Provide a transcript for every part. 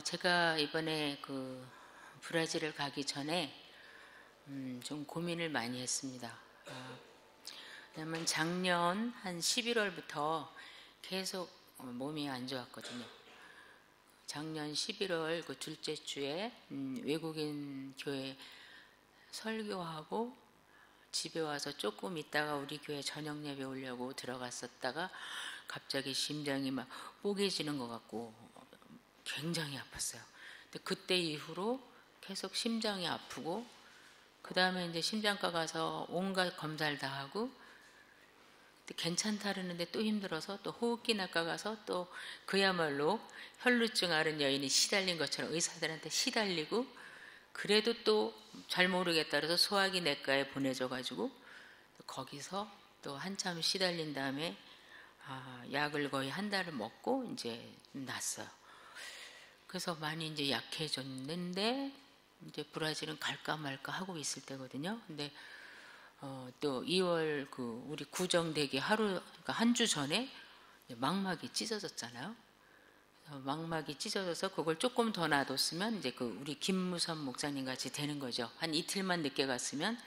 제가 이번에 브라질을 가기 전에 좀 고민을 많이 했습니다. 왜냐면 작년 한 11월부터 계속 몸이 안 좋았거든요. 작년 11월 그 둘째 주에 외국인 교회 설교하고 집에 와서 조금 있다가 우리 교회 저녁 예배 오려고 들어갔었다가 갑자기 심장이 막 뽀개지는 것 같고 굉장히 아팠어요. 근데 그때 이후로 계속 심장이 아프고, 그 다음에 이제 심장과 가서 온갖 검사를 다 하고, 괜찮다 그러는데 또 힘들어서 또 호흡기내과 가서 또 그야말로 혈루증 앓은 여인이 시달린 것처럼 의사들한테 시달리고, 그래도 또 잘 모르겠다 그래서 소화기 내과에 보내줘가지고 거기서 또 한참 시달린 다음에 약을 거의 한 달을 먹고 이제 났어요. 그래서 많이 이제 약해졌는데 이제 브라질은 갈까 말까 하고 있을 때거든요. 근데 또 2월 우리 구정되기 그러니까 한 주 전에 망막이 찢어졌잖아요. 망막이 찢어져서 그걸 조금 더 놔뒀으면 이제 우리 김무선 목사님 같이 되는 거죠. 한 이틀만 늦게 갔으면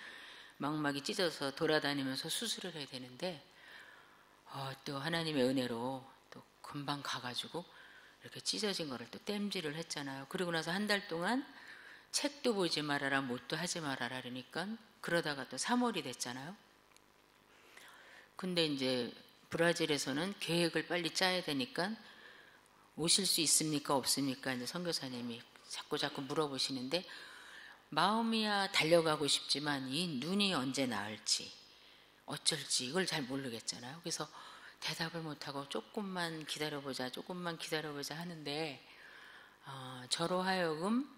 망막이 찢어서 돌아다니면서 수술을 해야 되는데 또 하나님의 은혜로 또 금방 가가지고 이렇게 찢어진 거를 또 땜질을 했잖아요. 그러고 나서 한 달 동안 책도 보지 말아라, 못도 하지 말아라 그러니까 그러다가 또 3월이 됐잖아요. 근데 이제 브라질에서는 계획을 빨리 짜야 되니까 오실 수 있습니까 없습니까 이제 선교사님이 자꾸 물어보시는데, 마음이야 달려가고 싶지만 이 눈이 언제 나을지 어쩔지 이걸 잘 모르겠잖아요. 그래서 대답을 못하고 조금만 기다려보자 하는데 저로 하여금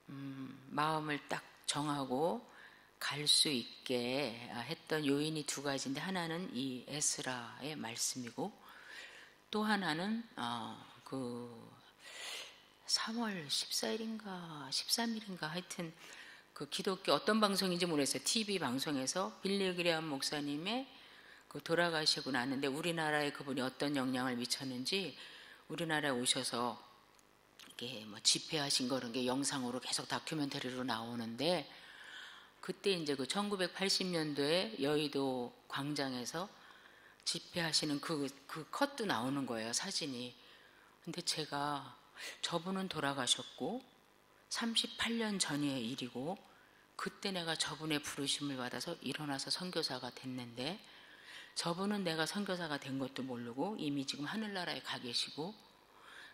마음을 딱 정하고 갈 수 있게 했던 요인이 두 가지인데, 하나는 이 에스라의 말씀이고, 또 하나는 3월 14일인가 13일인가 하여튼 기독교 어떤 방송인지 모르겠어요. TV 방송에서 빌리 그레엄 목사님의 돌아가시고 나는데 우리나라에 그분이 어떤 영향을 미쳤는지 우리나라에 오셔서 이렇게 집회하신 그런 게 영상으로 계속 다큐멘터리로 나오는데, 그때 이제 1980년도에 여의도 광장에서 집회하시는 그 컷도 나오는 거예요, 사진이. 근데 제가 저분은 돌아가셨고 38년 전의 일이고, 그때 내가 저분의 부르심을 받아서 일어나서 선교사가 됐는데, 저분은 내가 선교사가 된 것도 모르고 이미 지금 하늘나라에 가 계시고,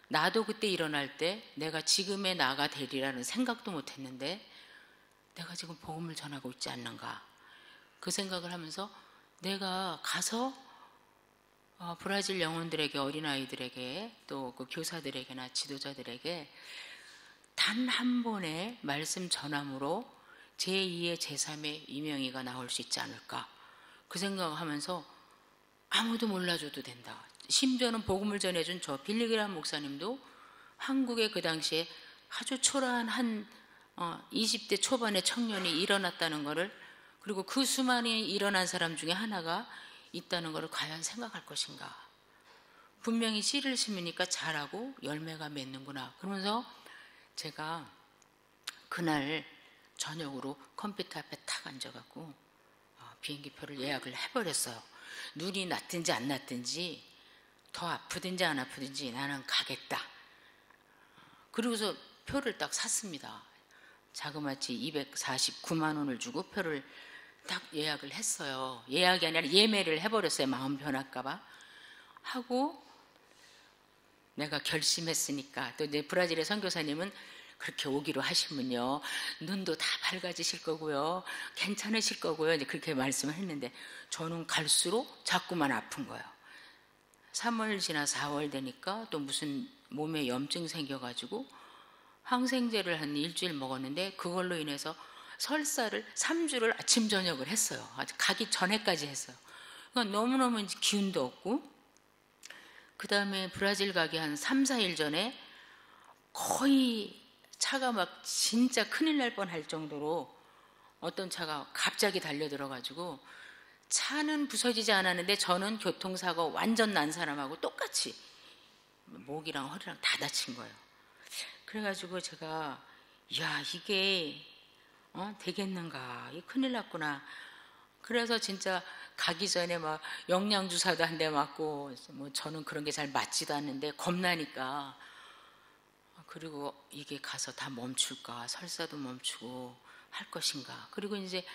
나도 그때 일어날 때 내가 지금의 나가 되리라는 생각도 못했는데 내가 지금 복음을 전하고 있지 않는가, 그 생각을 하면서 내가 가서 브라질 영혼들에게, 어린아이들에게, 또 교사들에게나 지도자들에게 단 한 번의 말씀 전함으로 제2의 제3의 이명희가 나올 수 있지 않을까, 그 생각을 하면서 아무도 몰라줘도 된다. 심지어는 복음을 전해준 저 빌리 그레엄 목사님도 한국에 그 당시에 아주 초라한 한 20대 초반의 청년이 일어났다는 것을, 그리고 그 수많이 일어난 사람 중에 하나가 있다는 것을 과연 생각할 것인가. 분명히 씨를 심으니까 자라고 열매가 맺는구나. 그러면서 제가 그날 저녁으로 컴퓨터 앞에 탁 앉아갖고 비행기표를 예약을 해버렸어요. 눈이 났든지 안 났든지, 더 아프든지 안 아프든지 나는 가겠다. 그리고서 표를 딱 샀습니다. 자그마치 249만 원을 주고 표를 딱 예약을 했어요. 예약이 아니라 예매를 해버렸어요. 마음 변할까봐 하고, 내가 결심했으니까. 또 이제 브라질의 선교사님은 그렇게 오기로 하시면요 눈도 다 밝아지실 거고요, 괜찮으실 거고요, 이제 그렇게 말씀을 했는데, 저는 갈수록 자꾸만 아픈 거예요. 3월 지나 4월 되니까 또 무슨 몸에 염증 생겨가지고 항생제를 한 일주일 먹었는데, 그걸로 인해서 설사를 3주를 아침 저녁을 했어요. 아직 가기 전에까지 했어요. 그러니까 너무너무 이제 기운도 없고, 그 다음에 브라질 가기 한 3, 4일 전에 거의 차가 막 진짜 큰일 날 뻔할 정도로 어떤 차가 갑자기 달려들어가지고, 차는 부서지지 않았는데 저는 교통사고 완전 난 사람하고 똑같이 목이랑 허리랑 다 다친 거예요. 그래가지고 제가 야 이게 되겠는가, 이 큰일 났구나. 그래서 진짜 가기 전에 막 영양주사도 한 대 맞고, 뭐 저는 그런 게 잘 맞지도 않는데 겁나니까. 그리고 이게 가서 다 멈출까, 설사도 멈추고 할 것인가. 그리고 이제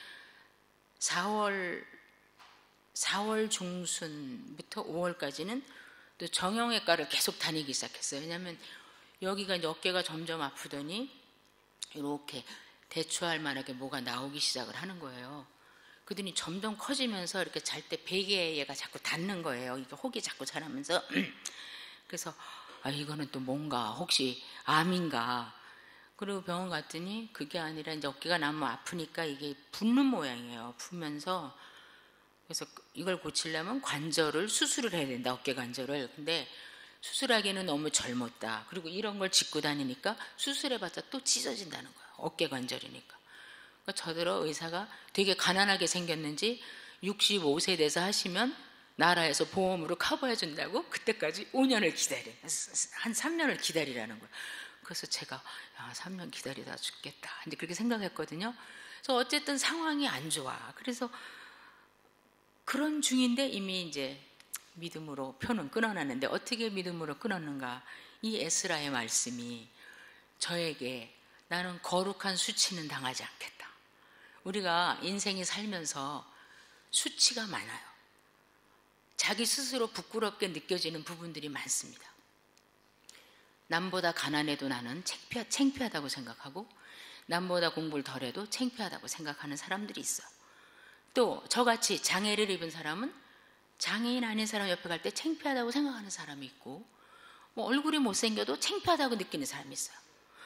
4월 중순부터 5월까지는 또 정형외과를 계속 다니기 시작했어요. 왜냐하면 여기가 이제 어깨가 점점 아프더니 이렇게 대추할 만하게 뭐가 나오기 시작을 하는 거예요. 그러더니 점점 커지면서 이렇게 잘 때 베개가 자꾸 닿는 거예요. 이게 혹이 자꾸 자라면서. 그래서 이거는 또 뭔가, 혹시 암인가. 그리고 병원 갔더니 그게 아니라 이제 어깨가 너무 아프니까 이게 붓는 모양이에요. 부면서. 그래서 이걸 고치려면 관절을 수술을 해야 된다, 어깨 관절을. 근데 수술하기에는 너무 젊었다. 그리고 이런 걸 짚고 다니니까 수술해봤자 또 찢어진다는 거예요, 어깨 관절이니까. 그러니까 저더러 의사가 되게 가난하게 생겼는지 65세 돼서 하시면 나라에서 보험으로 커버해준다고 그때까지 5년을 기다려, 한 3년을 기다리라는 거예요. 그래서 제가 3년 기다리다 죽겠다, 근데 그렇게 생각했거든요. 그래서 어쨌든 상황이 안 좋아. 그래서 그런 중인데 이미 이제 믿음으로 표는 끊어놨는데, 어떻게 믿음으로 끊었는가. 이 에스라의 말씀이 저에게 나는 거룩한 수치는 당하지 않겠다. 우리가 인생이 살면서 수치가 많아요. 자기 스스로 부끄럽게 느껴지는 부분들이 많습니다. 남보다 가난해도 나는 창피하다고 생각하고, 남보다 공부를 덜해도 창피하다고 생각하는 사람들이 있어요. 또 저같이 장애를 입은 사람은 장애인 아닌 사람 옆에 갈 때 창피하다고 생각하는 사람이 있고, 뭐 얼굴이 못생겨도 창피하다고 느끼는 사람이 있어요.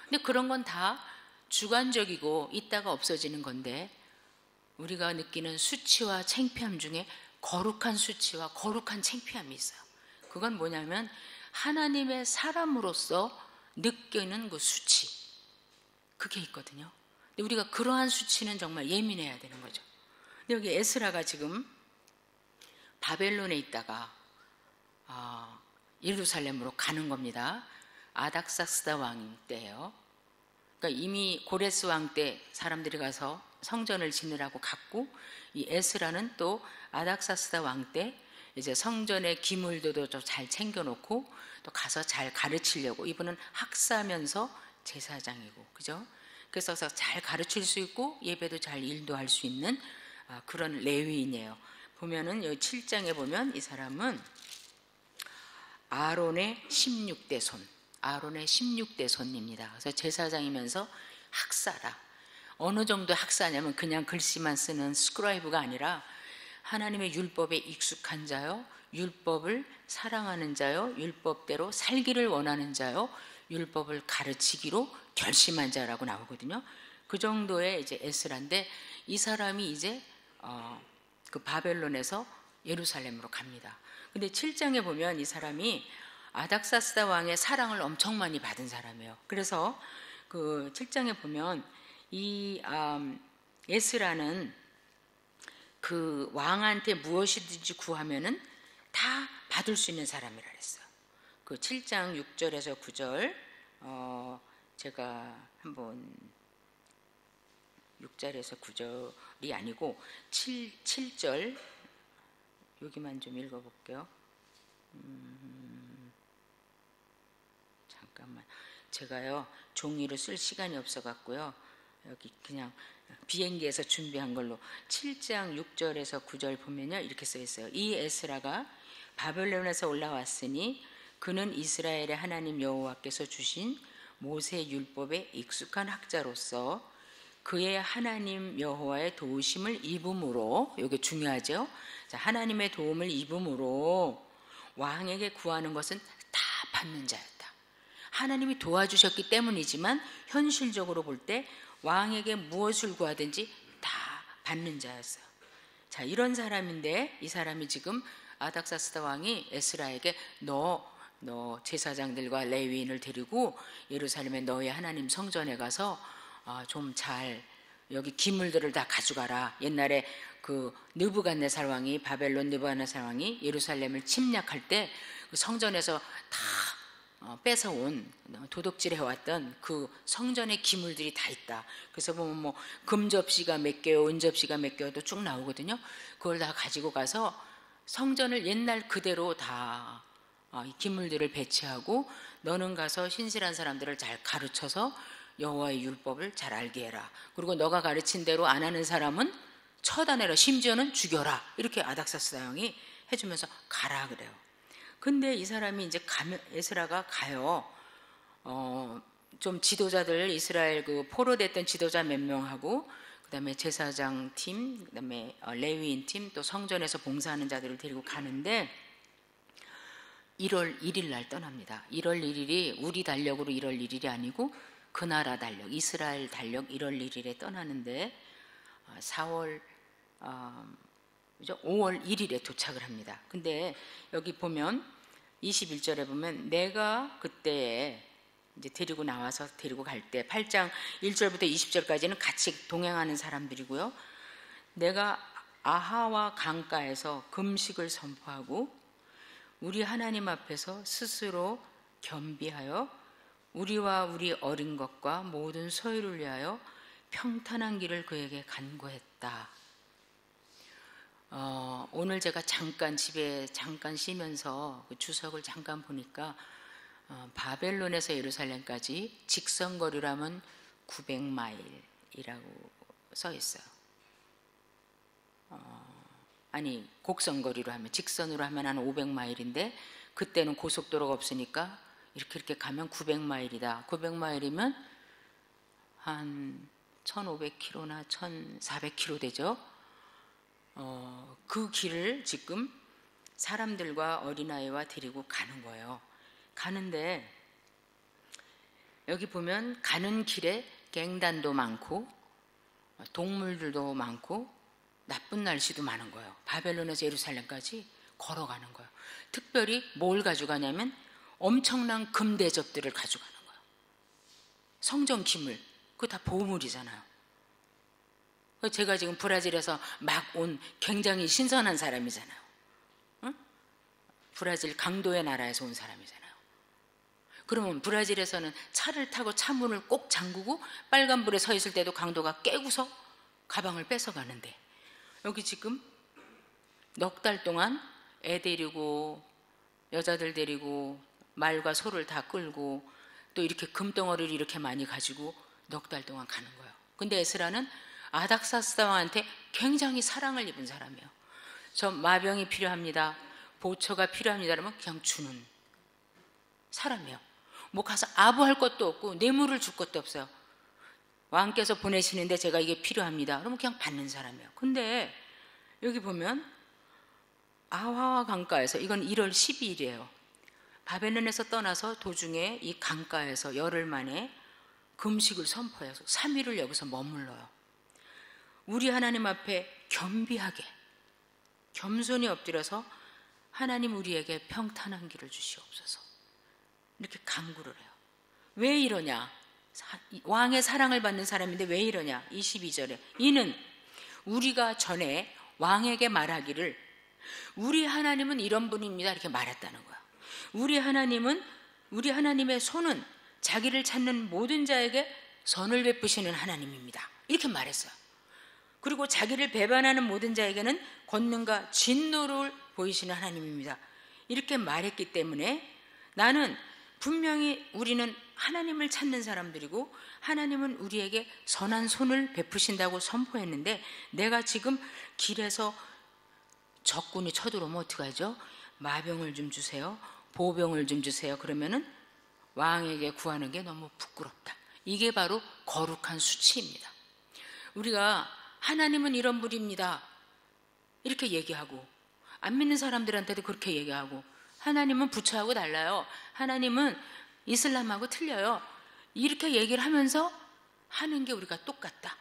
근데 그런 건 다 주관적이고 있다가 없어지는 건데, 우리가 느끼는 수치와 창피함 중에 거룩한 수치와 거룩한 창피함이 있어요. 그건 뭐냐면 하나님의 사람으로서 느끼는 그 수치, 그게 있거든요. 근데 우리가 그러한 수치는 정말 예민해야 되는 거죠. 근데 여기 에스라가 지금 바벨론에 있다가 예루살렘으로 가는 겁니다. 아닥사스다 왕 때예요. 그러니까 이미 고레스 왕 때 사람들이 가서 성전을 지으라고 갔고, 이 에스라는 또 아닥사스다 왕 때 이제 성전의 기물들도 좀 잘 챙겨놓고 또 가서 잘 가르치려고, 이분은 학사면서 제사장이고, 그죠? 그래서 잘 가르칠 수 있고 예배도 잘 인도할 수 있는 그런 레위인이에요. 보면은 여기 7장에 보면 이 사람은 아론의 16대 손, 아론의 16대 손입니다. 그래서 제사장이면서 학사라. 어느 정도 학사냐면 그냥 글씨만 쓰는 스크라이브가 아니라 하나님의 율법에 익숙한 자요, 율법을 사랑하는 자요, 율법대로 살기를 원하는 자요, 율법을 가르치기로 결심한 자라고 나오거든요. 그 정도의 이제 에스라인데, 이 사람이 이제 그 바벨론에서 예루살렘으로 갑니다. 근데 7장에 보면 이 사람이 아닥사스다 왕의 사랑을 엄청 많이 받은 사람이에요. 그래서 그 7장에 보면 이 에스라는 그 왕한테 무엇이든지 구하면은 다 받을 수 있는 사람이라 그랬어요. 그 7장 6절에서 9절 제가 한번 6절에서 9절이 아니고 7절 여기만 좀 읽어볼게요. 잠깐만, 제가요 종이를 쓸 시간이 없어갖고요 여기 그냥 비행기에서 준비한 걸로 7장 6절에서 9절 보면요 이렇게 써 있어요. 이 에스라가 바벨론에서 올라왔으니 그는 이스라엘의 하나님 여호와께서 주신 모세 율법에 익숙한 학자로서 그의 하나님 여호와의 도우심을 입음으로, 이게 중요하죠. 자, 하나님의 도움을 입음으로 왕에게 구하는 것은 다 받는 자였다. 하나님이 도와주셨기 때문이지만 현실적으로 볼 때 왕에게 무엇을 구하든지 다 받는 자였어요. 자, 이런 사람인데 이 사람이 지금 아닥사스다 왕이 에스라에게 너 제사장들과 레위인을 데리고 예루살렘에 너의 하나님 성전에 가서 좀 잘 여기 기물들을 다 가져가라. 옛날에 그 느부갓네살 왕이, 바벨론 느부갓네살 왕이 예루살렘을 침략할 때 그 성전에서 다 뺏어온 도둑질해왔던 그 성전의 기물들이 다 있다. 그래서 보면 뭐 금접시가 몇 개요, 은접시가 몇 개요도 쭉 나오거든요. 그걸 다 가지고 가서 성전을 옛날 그대로 다 이 기물들을 배치하고 너는 가서 신실한 사람들을 잘 가르쳐서 여호와의 율법을 잘 알게 해라. 그리고 너가 가르친 대로 안 하는 사람은 처단해라. 심지어는 죽여라. 이렇게 아닥사스 다왕이 해주면서 가라 그래요. 근데 이 사람이 이제 에스라가 가요. 좀 지도자들 이스라엘 그 포로됐던 지도자 몇 명하고 그다음에 제사장 팀, 그다음에 레위인 팀, 또 성전에서 봉사하는 자들을 데리고 가는데 1월 1일 날 떠납니다. 1월 1일이 우리 달력으로 1월 1일이 아니고 그 나라 달력, 이스라엘 달력 1월 1일에 떠나는데 5월 1일에 도착을 합니다. 근데 여기 보면 21절에 보면 내가 그때 이제 데리고 나와서 데리고 갈 때 8장 1절부터 20절까지는 같이 동행하는 사람들이고요. 내가 아하와 강가에서 금식을 선포하고 우리 하나님 앞에서 스스로 겸비하여 우리와 우리 어린 것과 모든 소유를 위하여 평탄한 길을 그에게 간구했다. 오늘 제가 집에 잠깐 쉬면서 그 주석을 잠깐 보니까 바벨론에서 예루살렘까지 직선거리라면 900마일이라고 써 있어요. 아니 곡선거리로 하면, 직선으로 하면 한 500마일인데 그때는 고속도로가 없으니까 이렇게 가면 900마일이다. 900마일이면 한 1500km나 1400km 되죠. 그 길을 지금 사람들과 어린아이와 데리고 가는 거예요. 가는데 여기 보면 가는 길에 갱단도 많고 동물들도 많고 나쁜 날씨도 많은 거예요. 바벨론에서 예루살렘까지 걸어가는 거예요. 특별히 뭘 가져가냐면 엄청난 금대접들을 가져가는 거예요. 성전 기물, 그거 다 보물이잖아요. 제가 지금 브라질에서 막 온 굉장히 신선한 사람이잖아요. 응? 브라질 강도의 나라에서 온 사람이잖아요. 그러면 브라질에서는 차를 타고 차 문을 꼭 잠그고 빨간불에 서 있을 때도 강도가 깨고서 가방을 뺏어가는데, 여기 지금 넉 달 동안 애 데리고 여자들 데리고 말과 소를 다 끌고 또 이렇게 금덩어리를 이렇게 많이 가지고 넉 달 동안 가는 거예요. 근데 에스라는 아닥사스 왕한테 굉장히 사랑을 입은 사람이에요. 저 마병이 필요합니다, 보초가 필요합니다 그러면 그냥 주는 사람이에요. 뭐 가서 아부할 것도 없고 뇌물을 줄 것도 없어요. 왕께서 보내시는데 제가 이게 필요합니다 그러면 그냥 받는 사람이에요. 근데 여기 보면 아하와 강가에서, 이건 1월 12일이에요 바벨론에서 떠나서 도중에 이 강가에서 열흘 만에 금식을 선포해서 3일을 여기서 머물러요. 우리 하나님 앞에 겸비하게 겸손히 엎드려서 하나님 우리에게 평탄한 길을 주시옵소서 이렇게 간구를 해요. 왜 이러냐? 왕의 사랑을 받는 사람인데 왜 이러냐? 22절에 이는 우리가 전에 왕에게 말하기를 우리 하나님은 이런 분입니다 이렇게 말했다는 거야. 우리 하나님의 손은 자기를 찾는 모든 자에게 선을 베푸시는 하나님입니다 이렇게 말했어요. 그리고 자기를 배반하는 모든 자에게는 권능과 진노를 보이시는 하나님입니다 이렇게 말했기 때문에 나는 분명히 우리는 하나님을 찾는 사람들이고 하나님은 우리에게 선한 손을 베푸신다고 선포했는데 내가 지금 길에서 적군이 쳐들어오면 어떡하죠? 마병을 좀 주세요, 보병을 좀 주세요 그러면은 왕에게 구하는 게 너무 부끄럽다. 이게 바로 거룩한 수치입니다. 우리가 하나님은 이런 분입니다 이렇게 얘기하고 안 믿는 사람들한테도 그렇게 얘기하고 하나님은 부처하고 달라요, 하나님은 이슬람하고 틀려요 이렇게 얘기를 하면서 하는 게 우리가 똑같다.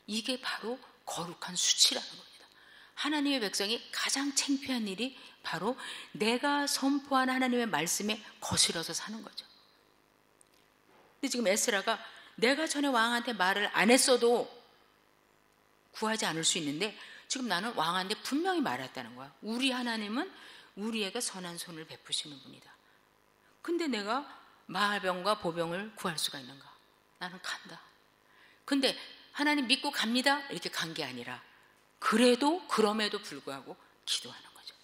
이게 바로 거룩한 수치라는 겁니다. 하나님의 백성이 가장 창피한 일이 바로 내가 선포한 하나님의 말씀에 거슬러서 사는 거죠. 근데 지금 에스라가 내가 전에 왕한테 말을 안 했어도 구하지 않을 수 있는데 지금 나는 왕한테 분명히 말했다는 거야. 우리 하나님은 우리에게 선한 손을 베푸시는 분이다. 근데 내가 마병과 보병을 구할 수가 있는가? 나는 간다. 근데 하나님 믿고 갑니다 이렇게 간 게 아니라 그럼에도 불구하고 기도하는 거죠.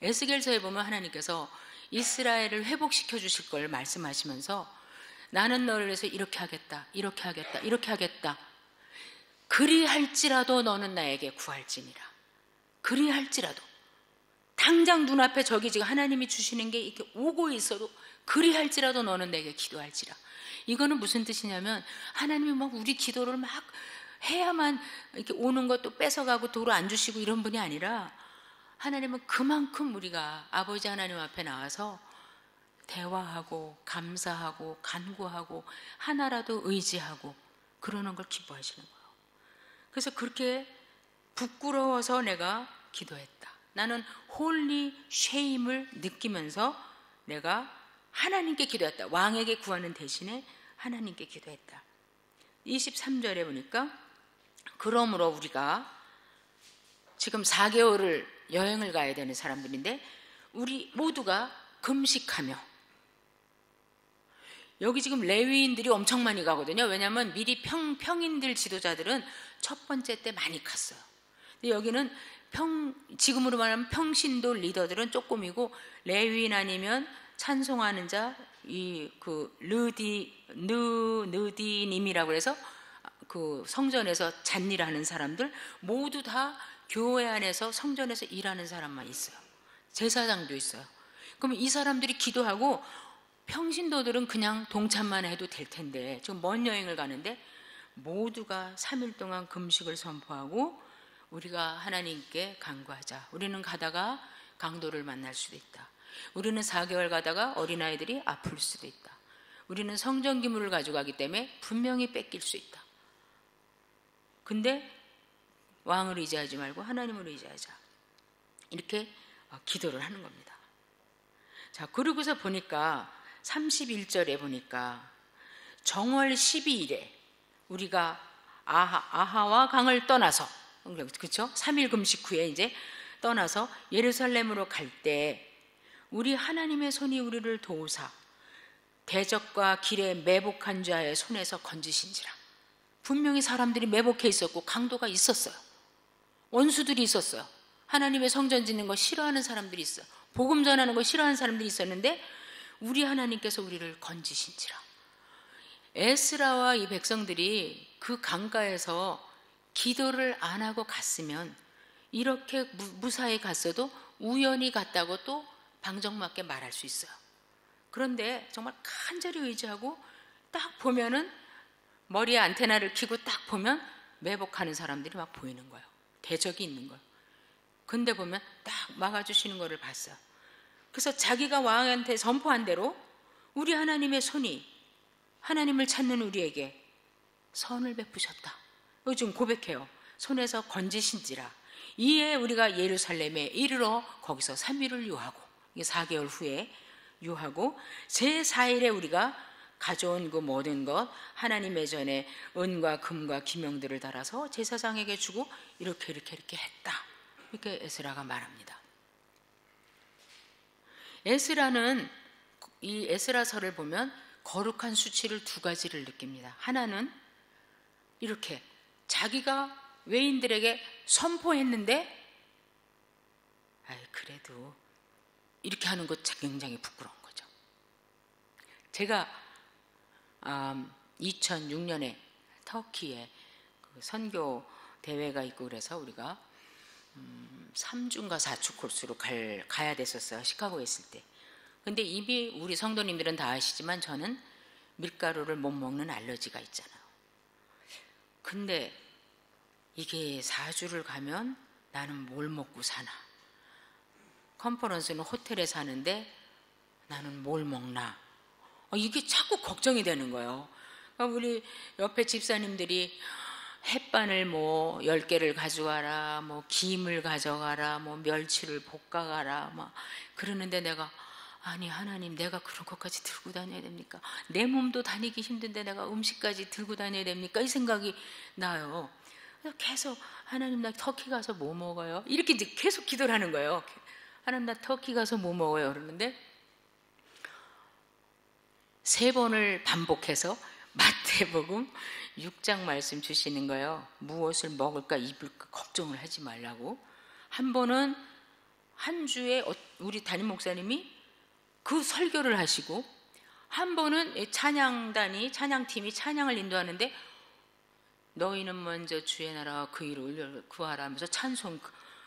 에스겔서에 보면 하나님께서 이스라엘을 회복시켜 주실 걸 말씀하시면서 나는 너를 위해서 이렇게 하겠다, 이렇게 하겠다, 이렇게 하겠다. 그리할지라도 너는 나에게 구할지니라. 그리할지라도 당장 눈앞에 저기 지금 하나님이 주시는 게 이렇게 오고 있어도 그리할지라도 너는 내게 기도할지라. 이거는 무슨 뜻이냐면 하나님이 막 우리 기도를 막 해야만 이렇게 오는 것도 뺏어가고 도로 안 주시고 이런 분이 아니라 하나님은 그만큼 우리가 아버지 하나님 앞에 나와서 대화하고 감사하고 간구하고 하나라도 의지하고 그러는 걸 기뻐하시는 거예요. 그래서 그렇게 부끄러워서 내가 기도했다. 나는 홀리 쉐임을 느끼면서 내가 하나님께 기도했다. 왕에게 구하는 대신에 하나님께 기도했다. 23절에 보니까 그러므로 우리가 지금 4개월을 여행을 가야 되는 사람들인데 우리 모두가 금식하며, 여기 지금 레위인들이 엄청 많이 가거든요. 왜냐하면 미리 평인들 지도자들은 첫 번째 때 많이 갔어요. 근데 여기는 지금으로 말하면 평신도 리더들은 조금이고 레위인 아니면 찬송하는 자, 느디님이라고 해서 그 성전에서 잔일하는 사람들 모두 다 교회 안에서 성전에서 일하는 사람만 있어요. 제사장도 있어요. 그럼 이 사람들이 기도하고 평신도들은 그냥 동참만 해도 될 텐데 지금 먼 여행을 가는데 모두가 3일 동안 금식을 선포하고 우리가 하나님께 간구하자. 우리는 가다가 강도를 만날 수도 있다. 우리는 4개월 가다가 어린아이들이 아플 수도 있다. 우리는 성전 기물을 가져가기 때문에 분명히 뺏길 수 있다. 근데 왕을 의지하지 말고 하나님을 의지하자. 이렇게 기도를 하는 겁니다. 자, 그러고서 보니까 31절에 보니까 정월 12일에 우리가 아하와 강을 떠나서, 그렇죠? 3일 금식 후에 이제 떠나서 예루살렘으로 갈 때 우리 하나님의 손이 우리를 도우사 대적과 길에 매복한 자의 손에서 건지신지라. 분명히 사람들이 매복해 있었고 강도가 있었어요. 원수들이 있었어요. 하나님의 성전 짓는 거 싫어하는 사람들이 있어요. 복음 전하는 거 싫어하는 사람들이 있었는데 우리 하나님께서 우리를 건지신지라. 에스라와 이 백성들이 그 강가에서 기도를 안 하고 갔으면 이렇게 무사히 갔어도 우연히 갔다고 또 방정맞게 말할 수 있어요. 그런데 정말 간절히 의지하고 딱 보면은 머리에 안테나를 켜고 딱 보면 매복하는 사람들이 막 보이는 거예요. 대적이 있는 거예요. 근데 보면 딱 막아주시는 거를 봤어요. 그래서 자기가 왕한테 선포한 대로 우리 하나님의 손이 하나님을 찾는 우리에게 선을 베푸셨다. 요즘 고백해요. 손에서 건지신지라. 이에 우리가 예루살렘에 이르러 거기서 3일을 유하고, 이게 4개월 후에 유하고 제4일에 우리가 가져온 그 모든 것 하나님의 전에 은과 금과 기명들을 달아서 제사장에게 주고 이렇게 했다. 이렇게 에스라가 말합니다. 에스라는 이 에스라서를 보면 거룩한 수치를 2가지를 느낍니다. 하나는 이렇게 자기가 외인들에게 선포했는데 그래도 이렇게 하는 것 굉장히 부끄러운 거죠. 제가 2006년에 터키에 그 선교 대회가 있고 그래서 우리가 3주인가 4주 코스로 가야 됐었어요. 시카고에 있을 때. 근데 이미 우리 성도님들은 다 아시지만 저는 밀가루를 못 먹는 알러지가 있잖아요. 근데 이게 4주를 가면 나는 뭘 먹고 사나? 컨퍼런스는 호텔에 사는데 나는 뭘 먹나? 이게 자꾸 걱정이 되는 거예요. 그러니까 우리 옆에 집사님들이 햇반을 뭐 10개를 가져가라, 뭐 김을 가져가라, 뭐 멸치를 볶아가라, 막 그러는데 내가 아니 하나님 내가 그런 것까지 들고 다녀야 됩니까? 내 몸도 다니기 힘든데 내가 음식까지 들고 다녀야 됩니까? 이 생각이 나요. 그래서 계속 하나님 나 터키 가서 뭐 먹어요? 이렇게 이제 계속 기도를 하는 거예요. 하나님 나 터키 가서 뭐 먹어요? 그러는데 3번을 반복해서 마태복음 6장 말씀 주시는 거예요. 무엇을 먹을까 입을까 걱정을 하지 말라고. 한 번은 한 주에 우리 담임 목사님이 그 설교를 하시고, 한 번은 찬양팀이 찬양을 인도하는데 너희는 먼저 주의 나라와 그 일을 구하라 하면서 찬송.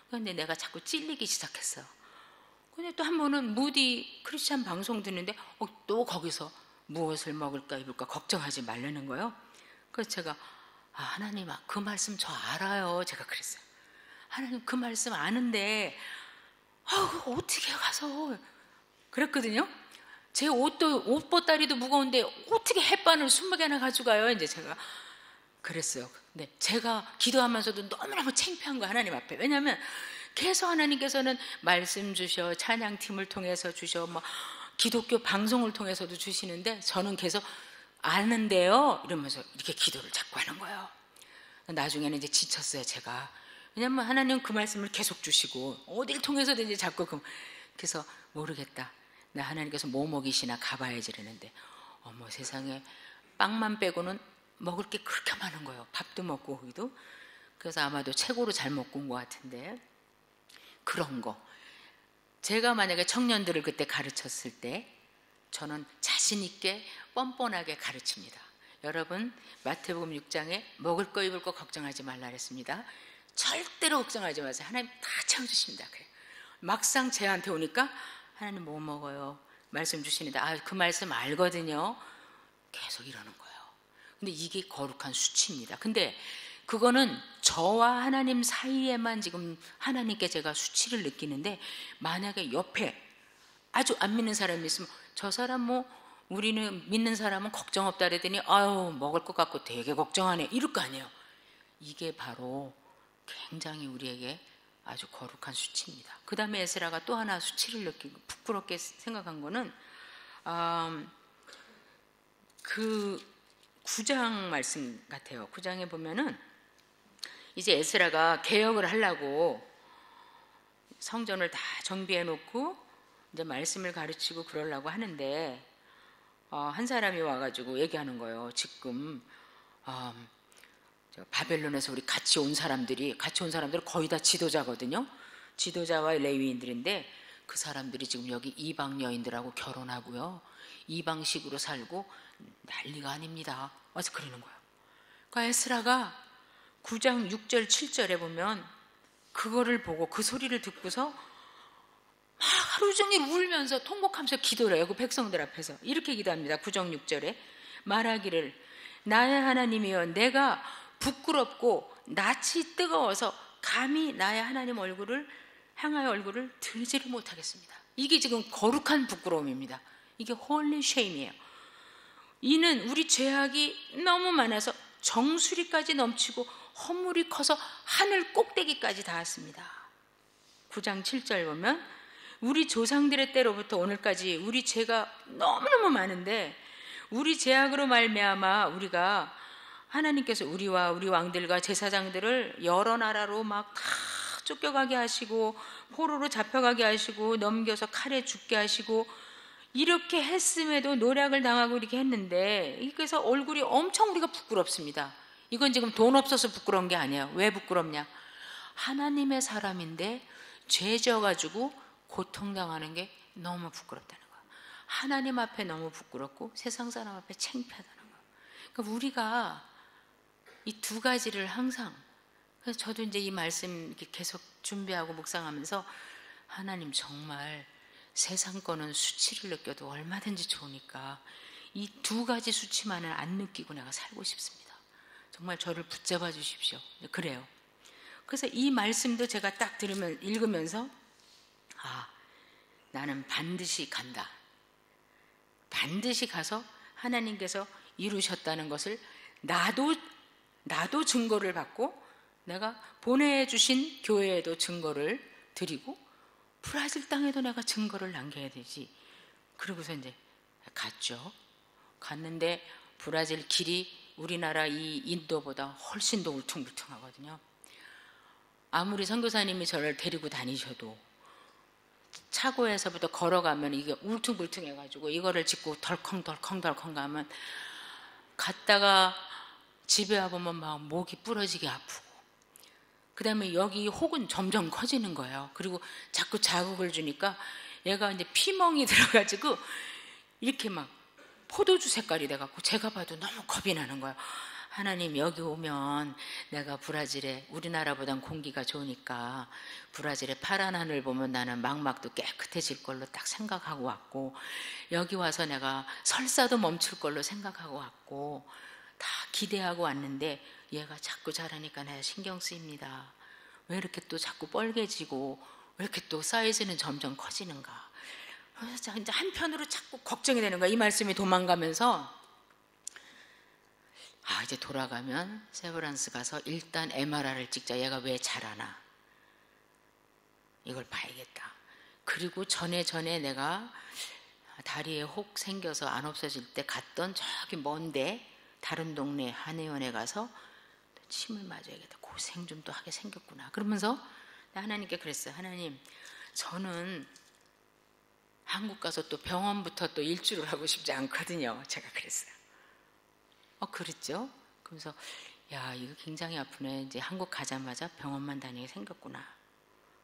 그런데 내가 자꾸 찔리기 시작했어요. 근데 또 한 번은 무디 크리스찬 방송 듣는데 또 거기서 무엇을 먹을까 입을까 걱정하지 말라는 거예요. 그래서 제가 하나님 그 말씀 저 알아요. 제가 그랬어요. 하나님 그 말씀 아는데 어떻게 가서 그랬거든요. 제 옷보따리도 무거운데 어떻게 햇반을 20개나 가져가요. 이제 제가 그랬어요. 근데 제가 기도하면서도 너무너무 창피한 거 하나님 앞에. 왜냐하면 계속 하나님께서는 말씀 주셔, 찬양팀을 통해서 주셔, 기독교 방송을 통해서도 주시는데 저는 계속 아는데요 이러면서 이렇게 기도를 자꾸 하는 거예요. 나중에는 이제 지쳤어요 제가. 왜냐면 하나님은 그 말씀을 계속 주시고 어딜 통해서든지 자꾸 그래서 모르겠다. 나 하나님께서 뭐 먹이시나 가봐야지 이러는데 어머 세상에 빵만 빼고는 먹을 게 그렇게 많은 거예요. 밥도 먹고 거기도. 그래서 아마도 최고로 잘 먹고 온 것 같은데, 그런 거 제가 만약에 청년들을 그때 가르쳤을 때 저는 자신 있게 뻔뻔하게 가르칩니다. 여러분 마태복음 6장에 먹을 거 입을 거 걱정하지 말라 그랬습니다. 절대로 걱정하지 마세요. 하나님 다 채워주십니다. 그래요. 막상 저한테 오니까 하나님 뭐 먹어요? 말씀 주시는데 그 말씀 알거든요. 계속 이러는 거예요. 근데 이게 거룩한 수치입니다. 근데 그거는 저와 하나님 사이에만 지금 하나님께 제가 수치를 느끼는데, 만약에 옆에 아주 안 믿는 사람이 있으면 저 사람 우리는 믿는 사람은 걱정 없다 그랬더니 먹을 것 같고 되게 걱정하네 이럴 거 아니에요. 이게 바로 굉장히 우리에게 아주 거룩한 수치입니다. 그 다음에 에스라가 또 하나 수치를 느끼고 부끄럽게 생각한 거는 그 9장 말씀 같아요. 9장에 보면은 이제 에스라가 개혁을 하려고 성전을 다 정비해 놓고 이제 말씀을 가르치고 그러려고 하는데 한 사람이 와가지고 얘기하는 거예요. 지금 바벨론에서 우리 같이 온 사람들은 거의 다 지도자거든요. 지도자와 레위인들인데 그 사람들이 지금 여기 이방 여인들하고 결혼하고요, 이방식으로 살고 난리가 아닙니다. 와서 그러는 거예요. 그러니까 에스라가 9장 6절 7절에 보면 그거를 보고 그 소리를 듣고서 막 하루 종일 울면서 통곡하면서 기도를 해요. 그 백성들 앞에서 이렇게 기도합니다. 9장 6절에 말하기를 나의 하나님이여 내가 부끄럽고 낯이 뜨거워서 감히 나의 하나님 향하여 얼굴을 들지를 못하겠습니다. 이게 지금 거룩한 부끄러움입니다. 이게 홀리 쉐임이에요. 이는 우리 죄악이 너무 많아서 정수리까지 넘치고 허물이 커서 하늘 꼭대기까지 닿았습니다. 9장 7절 보면 우리 조상들의 때로부터 오늘까지 우리 죄가 너무너무 많은데 우리 죄악으로 말미암아 우리가 하나님께서 우리와 우리 왕들과 제사장들을 여러 나라로 막 다 쫓겨가게 하시고 포로로 잡혀가게 하시고 넘겨서 칼에 죽게 하시고 이렇게 했음에도 노략을 당하고 이렇게 했는데, 그래서 얼굴이 엄청 우리가 부끄럽습니다. 이건 지금 돈 없어서 부끄러운 게 아니에요. 왜 부끄럽냐? 하나님의 사람인데 죄 져가지고 고통당하는 게 너무 부끄럽다는 거예요. 하나님 앞에 너무 부끄럽고 세상 사람 앞에 창피하다는 거예요. 그러니까 우리가 이 두 가지를 항상, 그래서 저도 이제 이 말씀 이렇게 계속 준비하고 묵상하면서 하나님 정말 세상 거는 수치를 느껴도 얼마든지 좋으니까 이 두 가지 수치만은 안 느끼고 내가 살고 싶습니다. 정말 저를 붙잡아 주십시오. 그래요. 그래서 이 말씀도 제가 딱 읽으면서 나는 반드시 간다. 반드시 가서 하나님께서 이루셨다는 것을 나도 증거를 받고 내가 보내주신 교회에도 증거를 드리고 브라질 땅에도 내가 증거를 남겨야 되지. 그러고서 이제 갔죠. 갔는데 브라질 길이 우리나라 이 인도보다 훨씬 더 울퉁불퉁하거든요. 아무리 선교사님이 저를 데리고 다니셔도 차고에서부터 걸어가면 이게 울퉁불퉁해가지고 이거를 짚고 덜컹덜컹 가면 갔다가 집에 와보면 막 목이 부러지게 아프고, 그 다음에 여기 혹은 점점 커지는 거예요. 그리고 자꾸 자극을 주니까 얘가 이제 피멍이 들어가지고 이렇게 막 포도주 색깔이 돼갖고 제가 봐도 너무 겁이 나는 거예요. 하나님, 여기 오면 내가 브라질에, 우리나라보단 공기가 좋으니까 브라질의 파란 하늘 보면 나는 망막도 깨끗해질 걸로 딱 생각하고 왔고, 여기 와서 내가 설사도 멈출 걸로 생각하고 왔고 다 기대하고 왔는데 얘가 자꾸 자라니까 내가 신경 쓰입니다. 왜 이렇게 또 자꾸 뻘개지고 왜 이렇게 또 사이즈는 점점 커지는가. 그래서 이제 한편으로 자꾸 걱정이 되는 거야. 이 말씀이 도망가면서 이제 돌아가면 세브란스 가서 일단 MRI를 찍자. 얘가 왜 자라나 이걸 봐야겠다. 그리고 전에 내가 다리에 혹 생겨서 안 없어질 때 갔던 저기 먼데 다른 동네 한의원에 가서 침을 맞아야겠다. 고생 좀 또 하게 생겼구나. 그러면서 하나님께 그랬어요. 하나님, 저는 한국 가서 또 병원부터 또 일주를 하고 싶지 않거든요. 제가 그랬어요. 그랬죠? 그러면서 야, 이거 굉장히 아프네. 이제 한국 가자마자 병원만 다니게 생겼구나.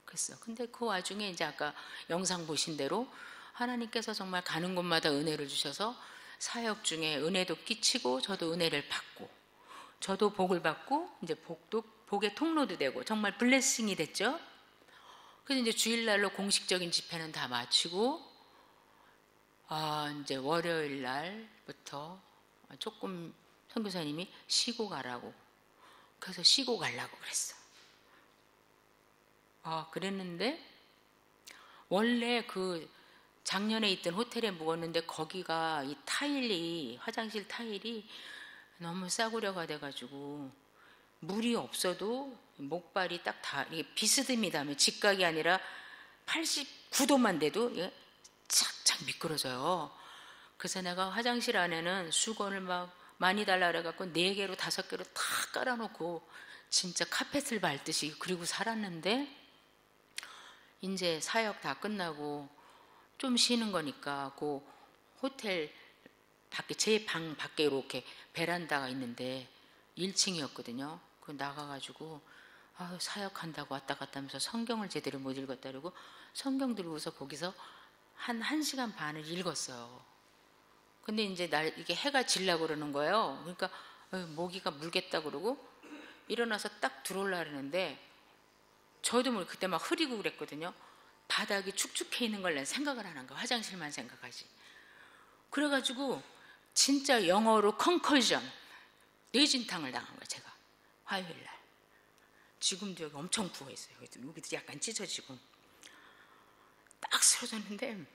그랬어. 근데 그 와중에 이제 아까 영상 보신 대로 하나님께서 정말 가는 곳마다 은혜를 주셔서 사역 중에 은혜도 끼치고 저도 은혜를 받고 저도 복을 받고 이제 복의 통로도 되고 정말 블레싱이 됐죠. 그래서 이제 주일날로 공식적인 집회는 다 마치고 이제 월요일 날부터 조금 선교사님이 쉬고 가라고, 그래서 쉬고 가려고 그랬어. 그랬는데 원래 그 작년에 있던 호텔에 묵었는데 거기가 이 타일이, 화장실 타일이 너무 싸구려가 돼가지고 물이 없어도 목발이 딱 다 비스듬히 닿으면 직각이 아니라 89도만 돼도 착착 미끄러져요. 그래서 내가 화장실 안에는 수건을 막 많이 달라 그래갖고 4개로 5개로 다 깔아놓고 진짜 카펫을 밟듯이 그리고 살았는데, 이제 사역 다 끝나고 좀 쉬는 거니까 그 호텔 밖에, 제 방 밖에 이렇게 베란다가 있는데 1층이었거든요. 그 나가가지고 사역한다고 왔다 갔다 하면서 성경을 제대로 못 읽었다 그러고 성경 들고서 거기서 한 1시간 반을 읽었어요. 근데 이제 이게 해가 질라고 그러는 거예요. 그러니까 모기가 물겠다 그러고 일어나서 딱 들어오려고 그러는데 저도 모르게 그때 막 흐리고 그랬거든요. 바닥이 축축해 있는 걸 난 생각을 안 한 거야. 화장실만 생각하지. 그래가지고 진짜 영어로 컨커션, 뇌진탕을 당한 거야 제가. 화요일날. 지금도 여기 엄청 부어있어요. 여기도 약간 찢어지고. 딱 쓰러졌는데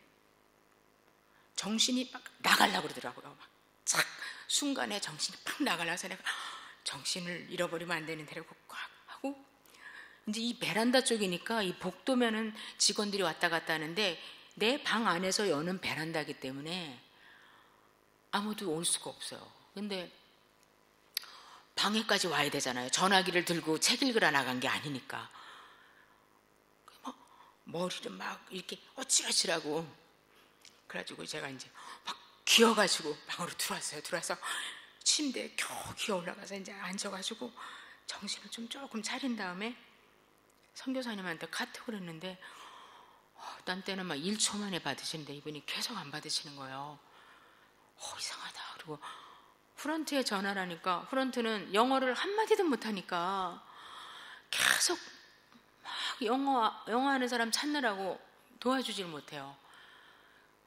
정신이 막 나가려고 그러더라고요. 막 착 순간에 정신이 팍 나가려서 내가 정신을 잃어버리면 안 되는데 라고 꽉 하고, 이제 이 베란다 쪽이니까 이 복도면은 직원들이 왔다 갔다 하는데 내 방 안에서 여는 베란다이기 때문에 아무도 올 수가 없어요. 근데 방에까지 와야 되잖아요. 전화기를 들고 책 읽으러 나간 게 아니니까. 머리를 막 이렇게 어찌어찌라고. 그래가지고 제가 이제 막 기어가지고 방으로 들어왔어요. 들어와서 침대에 겨우 기어 올라가서 이제 앉아가지고 정신을 좀 조금 차린 다음에 선교사님한테 카톡을 했는데 딴 때는 막 1초 만에 받으시는데 이분이 계속 안 받으시는 거예요. 이상하다. 그리고 프런트에 전화를 하니까 프런트는 영어를 한마디도 못하니까 계속 막 영어 하는 사람 찾느라고 도와주질 못해요.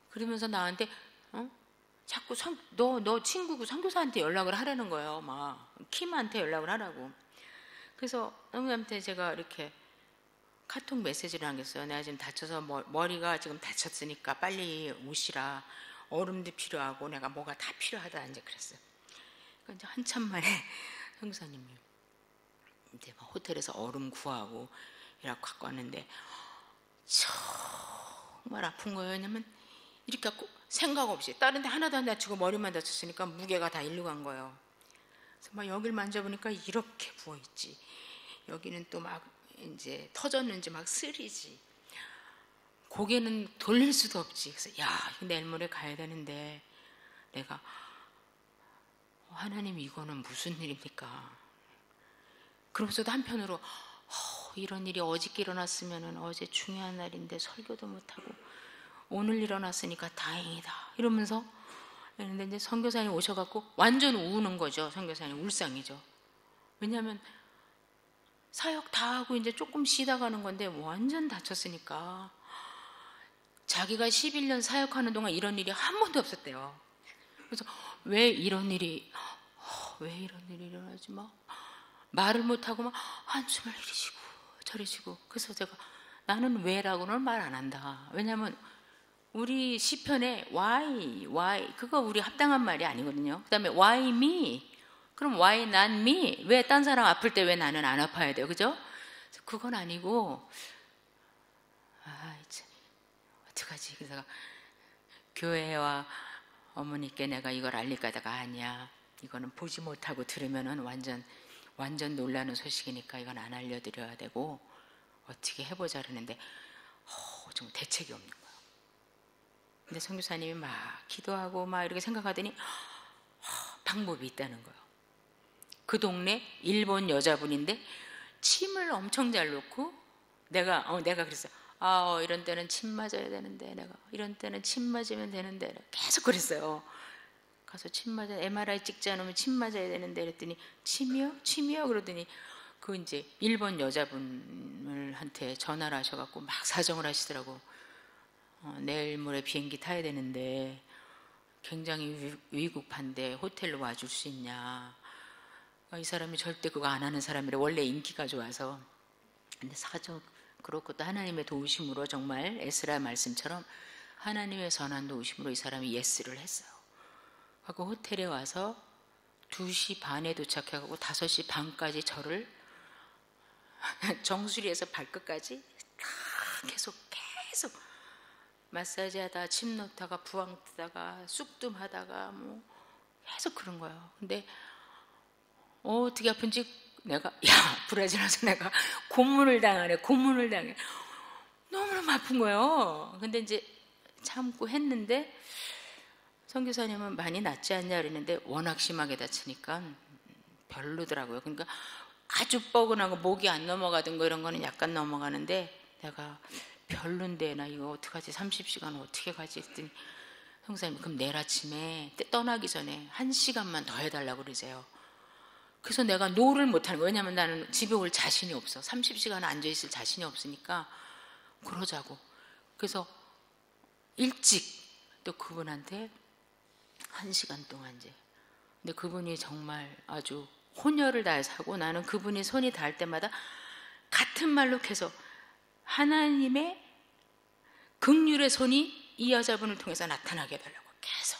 그러면서 나한테 자꾸 너 친구고 선교사한테 연락을 하라는 거예요. 막 킴한테 연락을 하라고. 그래서 선생님한테 제가 이렇게 카톡 메시지를 남겼어요. 내가 지금 다쳐서 머리가 지금 다쳤으니까 빨리 오시라. 얼음도 필요하고 내가 뭐가 다 필요하다 이제 그랬어요. 그러니까 이제 한참 만에 선교사님이 이제 막 호텔에서 얼음 구하고 이렇게 갖고 왔는데 정말 아픈 거예요. 왜냐면 이렇게 갖고 생각 없이 다른 데 하나도 안 다치고 머리만 다쳤으니까 무게가 다 일로 간 거예요. 그래서 막 여길 만져보니까 이렇게 부어있지. 여기는 또 막 이제 터졌는지 막 쓰리지. 고개는 돌릴 수도 없지. 그래서 야, 내일 모레 가야 되는데 내가 하나님 이거는 무슨 일입니까? 그러면서도 한편으로 이런 일이 어저께 일어났으면 어제 중요한 날인데 설교도 못하고 오늘 일어났으니까 다행이다 이러면서 근데 이제 선교사님 오셔갖고 완전 우는 거죠. 선교사님 울상이죠. 왜냐하면 사역 다 하고 이제 조금 쉬다 가는 건데 완전 다쳤으니까 자기가 11년 사역하는 동안 이런 일이 한 번도 없었대요. 그래서 왜 이런 일이 일어나지 말을 못하고 막 한숨을 이리 쉬고 저리 쉬고. 그래서 제가 나는 왜라고는 말 안 한다. 왜냐하면 우리 시편에 why 그거 우리 합당한 말이 아니거든요. 그 다음에 why me? 그럼 why not me? 왜 딴 사람 아플 때 왜 나는 안 아파야 돼요? 그죠? 그건 아니고 참 어떡하지? 그래서 교회와 어머니께 내가 이걸 알릴까다가 아니야. 이거는 보지 못하고 들으면은 완전 놀라는 소식이니까 이건 안 알려드려야 되고 어떻게 해보자 그러는데 좀 대책이 없는 거예요. 근데 선교사님이 막 기도하고 막 이렇게 생각하더니 방법이 있다는 거예요. 그 동네 일본 여자분인데 침을 엄청 잘 놓고 내가 그랬어요. 이런 때는 침 맞아야 되는데 내가 이런 때는 침 맞으면 되는데 계속 그랬어요. 가서 침 맞아 MRI 찍지 않으면 침 맞아야 되는데 그랬더니 침이요? 그러더니 그 이제 일본 여자분한테 전화를 하셔갖고 막 사정을 하시더라고. 내일 모레 비행기 타야 되는데 굉장히 위급한데 호텔로 와줄 수 있냐. 이 사람이 절대 그거 안 하는 사람이라 원래 인기가 좋아서. 근데 그렇고 또 하나님의 도우심으로 정말 에스라 말씀처럼 하나님의 선한 도우심으로 이 사람이 예스를 했어요. 하고 호텔에 와서 2시 반에 도착해가고 5시 반까지 저를 정수리에서 발끝까지 계속 마사지하다가 침 넣다가 부항 뜨다가 쑥뜸하다가 뭐 계속 그런 거예요. 근데 어떻게 아픈지 내가 브라질 와서 내가 고문을 당해 너무너무 아픈 거예요. 근데 이제 참고 했는데 선교사님은 많이 낫지 않냐 그랬는데 워낙 심하게 다치니까 별로더라고요. 그러니까 아주 뻐근하고 목이 안 넘어가던 거 이런 거는 약간 넘어가는데 내가 별론데 나 이거 어떡하지 30시간 어떻게 가지 했더니 선교사님 그럼 내일 아침에 떠나기 전에 1시간만 더 해달라고 그러세요. 그래서 내가 노를 못하는 거예요. 왜냐하면 나는 집에 올 자신이 없어. 30시간 앉아있을 자신이 없으니까 그러자고. 그래서 일찍 또 그분한테 1시간 동안 이제. 근데 그분이 정말 아주 혼혈을 다해서 하고 나는 그분이 손이 닿을 때마다 같은 말로 계속 하나님의 긍휼의 손이 이 여자분을 통해서 나타나게 해달라고 계속.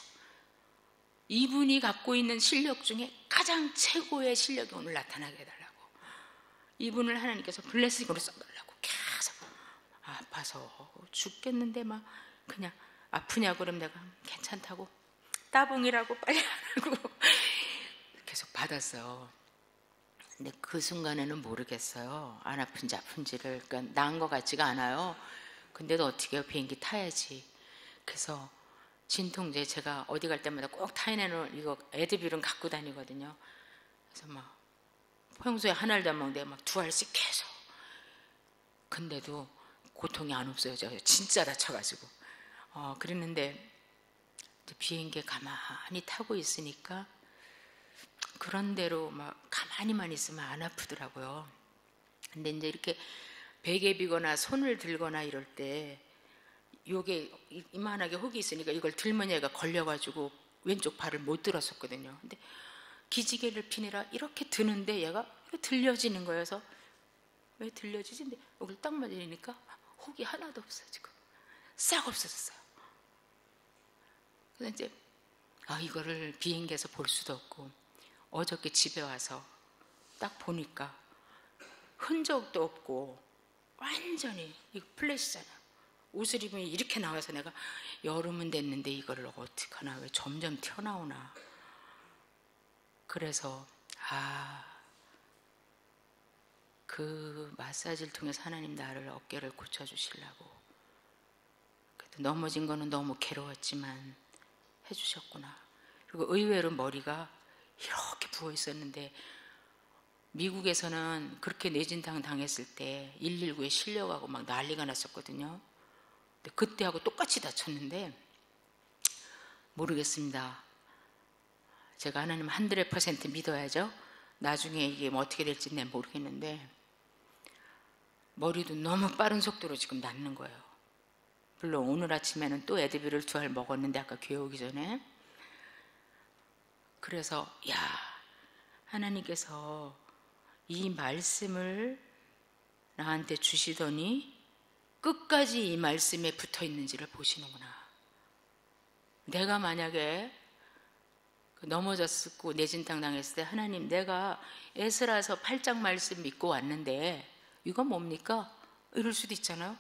이분이 갖고 있는 실력 중에 가장 최고의 실력이 오늘 나타나게 해달라고. 이분을 하나님께서 블레싱으로 써달라고 계속. 아파서 죽겠는데 막 그냥 아프냐고 그러면 내가 괜찮다고 따봉이라고 빨리 하라고 계속 받았어요. 근데 그 순간에는 모르겠어요. 안 아픈지 아픈지를. 그러니까 나은 것 같지가 않아요. 근데도 어떻게 해요? 비행기 타야지. 그래서 진통제 제가 어디 갈 때마다 꼭 타이레놀 이거 에드빌은 갖고 다니거든요. 그래서 막 평소에 한 알도 안 먹는데 막 2알씩 계속. 근데도 고통이 안 없어져요. 진짜 다쳐가지고. 그랬는데 비행기에 가만히 타고 있으니까 그런 대로 막 가만히만 있으면 안 아프더라고요. 근데 이제 이렇게 베개 비거나 손을 들거나 이럴 때 요게 이만하게 혹이 있으니까 이걸 들면 얘가 걸려가지고 왼쪽 발을 못 들었었거든요. 근데 기지개를 피느라 이렇게 드는데 얘가 들려지는 거예요. 그래서 왜 들려지지? 근데 여기를 딱 맞으니까 혹이 하나도 없어지고 싹 없어졌어요. 그래서 이제 이거를 비행기에서 볼 수도 없고 어저께 집에 와서 딱 보니까 흔적도 없고 완전히 이거 플래시잖아요. 옷을 입으면 이렇게 나와서 내가 여름은 됐는데 이거를 어떡하나 왜 점점 튀어나오나. 그래서 그 마사지를 통해서 하나님 나를 어깨를 고쳐주시려고 넘어진 거는 너무 괴로웠지만 해주셨구나. 그리고 의외로 머리가 이렇게 부어 있었는데 미국에서는 그렇게 뇌진탕 당했을 때 119에 실려가고 막 난리가 났었거든요. 근데 그때하고 똑같이 다쳤는데 모르겠습니다. 제가 하나님 100% 믿어야죠. 나중에 이게 뭐 어떻게 될지 는 모르겠는데 머리도 너무 빠른 속도로 지금 낫는 거예요. 물론 오늘 아침에는 또 에드비를 2알 먹었는데 아까 교회 오기 전에. 그래서 야, 하나님께서 이 말씀을 나한테 주시더니 끝까지 이 말씀에 붙어 있는지를 보시는구나. 내가 만약에 넘어졌고 내진탕 당했을 때 하나님 내가 에스라서 8장 말씀 믿고 왔는데 이건 뭡니까? 이럴 수도 있잖아요.